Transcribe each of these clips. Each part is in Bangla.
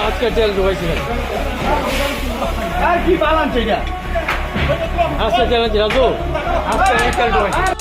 আজকে তেল ঢুকাইছিলেন আর কি বালান সেটা আজকে তেল ছিল তো আজকে তেল ঢুকাইছি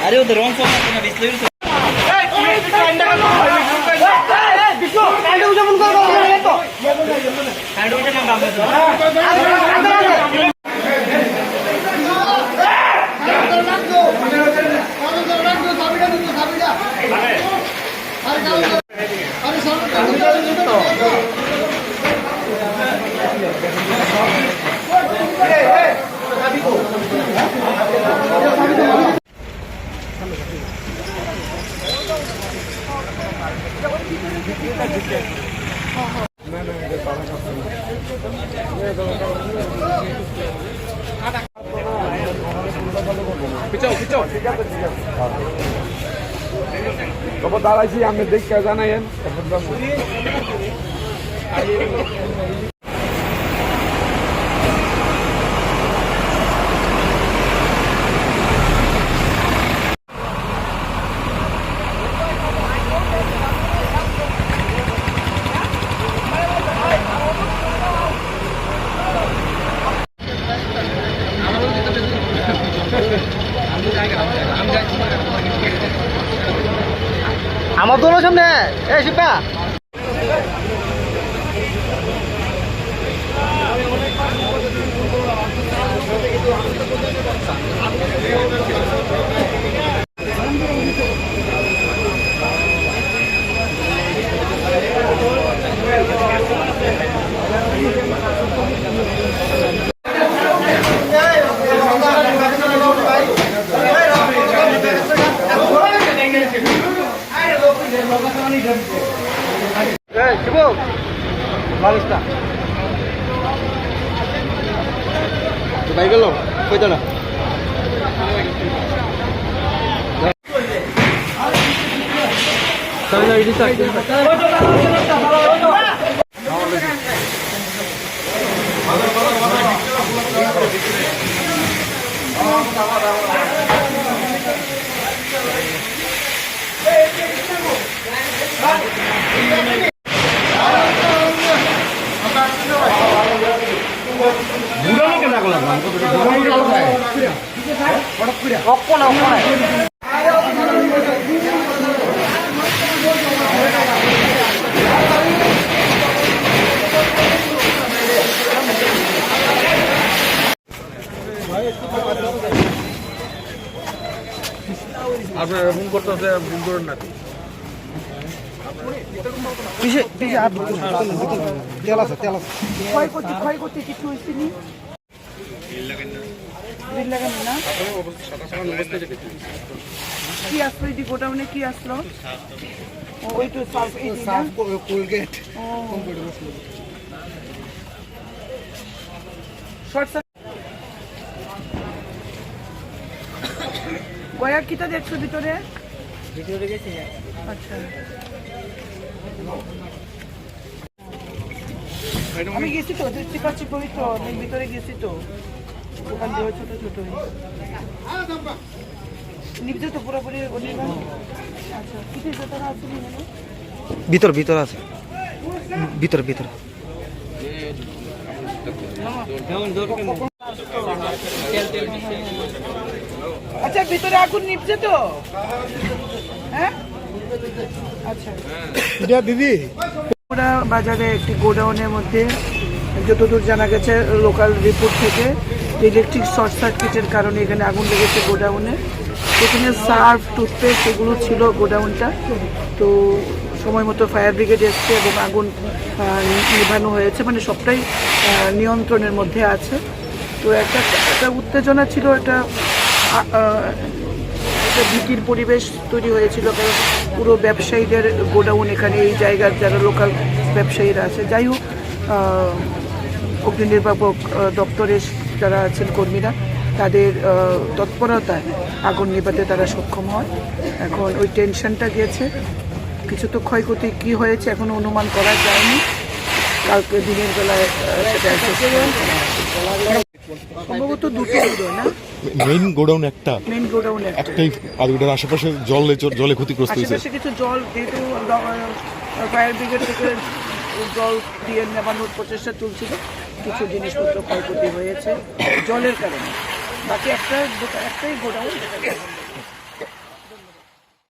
अरे उधर रॉन्ग फॉर्म में बिस्लेरी से খবর দাঁড়াইছি আমি দেখে জানাইন আমার দোনো সামনে এই শিপা ভাই গেল কইতা না আপনার ফোন করতেছে ফোন করেন না ক্ষয়ক্ষতি কিছু হয়েছে নি? বিল লাগানো না? কি আসলো এটি গোডাউনে কি আসলো? ও, ওই তো সার্ফ এটি না? কোলগেট ও। Short circuit. গয়া কিটা দেখছো ভিতরে? আচ্ছা, আমি গেছি তো দেখতে পাচ্ছি পবিত্র অনেক ভিতরে গেছি তো দোকান দিয়ে ছোট ছোট নিবছে তো পুরোপুরি অনির্বাণ। আচ্ছা, কিসের ভেতরে আছে ভিতর ভিতর আছে ভিতর ভিতর আচ্ছা, ভিতরে আগুন নিবছে তো? হ্যাঁ, আচ্ছা। দিদি পুরা বাজারে একটি গোডাউনের মধ্যে যতদূর জানা গেছে লোকাল রিপোর্ট থেকে ইলেকট্রিক শর্ট সার্কিটের কারণে এখানে আগুন লেগেছে গোডাউনে। এখানে সার্ফ টুথপেস্ট এগুলো ছিল গোডাউনটা। তো সময় মতো ফায়ার ব্রিগেড এসছে এবং আগুন নিভানো হয়েছে, মানে সবটাই নিয়ন্ত্রণের মধ্যে আছে। তো একটা উত্তেজনা ছিল, একটা ভীতির পরিবেশ তৈরি হয়েছিল, কারণ পুরো ব্যবসায়ীদের গোডাউন এখানে এই জায়গার যারা লোকাল ব্যবসায়ীরা আছে। যাই হোক, অগ্নি নির্বাপক দপ্তরের যারা আছেন কর্মীরা, তাদের তৎপরতায় আগুন নেভাতে তারা সক্ষম হয়। এখন ওই টেনশনটা গেছে, কিছু তো ক্ষয়ক্ষতি কী হয়েছে এখনো অনুমান করা যায়নি। কালকে দিনের বেলায় সম্ভবত দুটো হলো না, মেইন গোডাউন একটা মেইন গোডাউন একটাই, আর ওটার আশেপাশে জলে ক্ষতিগ্রস্ত হয়েছে। আশেপাশে কিছু জল, যেহেতু ফায়ার ব্রিগেড থেকে জল দিয়ে নেবানোর প্রচেষ্টা চলছিল, কিছু জিনিসপত্র ক্ষয়ক্ষতি হয়েছে জলের কারণে। বাকি একটাই গোডাউন